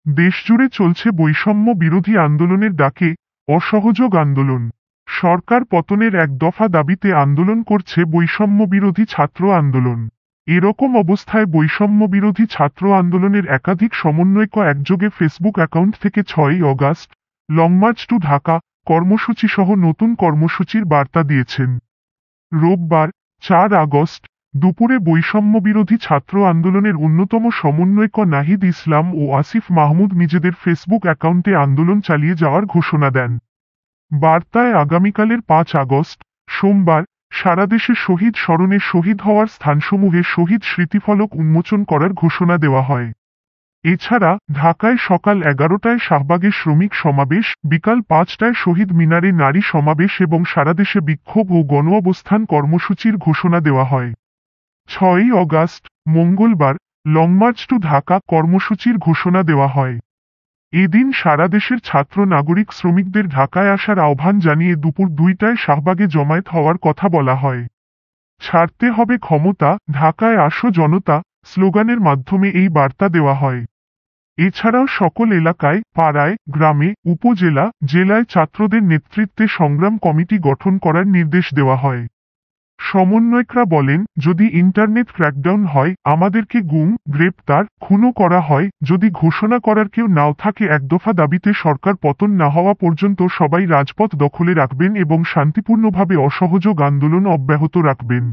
দেশজুড়ে চলছে বৈষম্য বিরোধী আন্দোলনের ডাকে অসহযোগ আন্দোলন। সরকার পতনের এক দফা দাবিতে আন্দোলন করছে বৈষম্য বিরোধী ছাত্র আন্দোলন। এরকম অবস্থায় বৈষম্য বিরোধী ছাত্র আন্দোলনের একাধিক সমন্বয়ক একযোগে ফেসবুক অ্যাকাউন্ট থেকে 6ই August long march to Dhaka কর্মসূচি সহ নতুন কর্মসূচির বার্তা দিয়েছেন। রোববার 4 আগস্ট দুপুরে বৈষম্য বিরোধী ছাত্র আন্দোলনের অন্যতম সমন্বয়ক নাহিদ ইসলাম ও আসিফ মাহমুদ নিজেদের ফেসবুক অ্যাকাউন্টে আন্দোলন চালিয়ে যাওয়ার ঘোষণা দেন। বার্তায় আগামীকালের 5 আগস্ট সোমবার সারা দেশে শহীদ স্মরণে শহীদ হওয়ার স্থানসমূহে শহীদ স্মৃতিফলক উন্মোচন করার ঘোষণা দেওয়া হয়। এছাড়া ঢাকায় সকাল 11টায় শাহবাগে শ্রমিক সমাবেশ, বিকাল 5টায় শহীদ মিনারে নারী সমাবেশ এবং সারাদেশে বিক্ষোভ ও গণ অবস্থান কর্মসূচির ঘোষণা দেওয়া হয়। 6ই অগাস্ট মঙ্গলবার লং মার্চ টু ঢাকা কর্মসূচির ঘোষণা দেওয়া হয়। এদিন সারা দেশের ছাত্র নাগরিক শ্রমিকদের ঢাকায় আসার আহ্বান জানিয়ে দুপুর 2টায় শাহবাগে জমায়েত হওয়ার কথা বলা হয়। ছাড়তে হবে ক্ষমতা, ঢাকায় আসো জনতা স্লোগানের মাধ্যমে এই বার্তা দেওয়া হয়। এছাড়াও সকল এলাকায়, পাড়ায়, গ্রামে, উপজেলা, জেলায় ছাত্রদের নেতৃত্বে সংগ্রাম কমিটি গঠন করার নির্দেশ দেওয়া হয়। সমন্বয়করা বলেন, যদি ইন্টারনেট ক্র্যাকডাউন হয়, আমাদেরকে গুম, গ্রেপ্তার, খুনও করা হয়, যদি ঘোষণা করার কেউ নাও থাকে, এক দফা দাবিতে সরকার পতন না হওয়া পর্যন্ত সবাই রাজপথ দখলে রাখবেন এবং শান্তিপূর্ণভাবে অসহযোগ আন্দোলন অব্যাহত রাখবেন।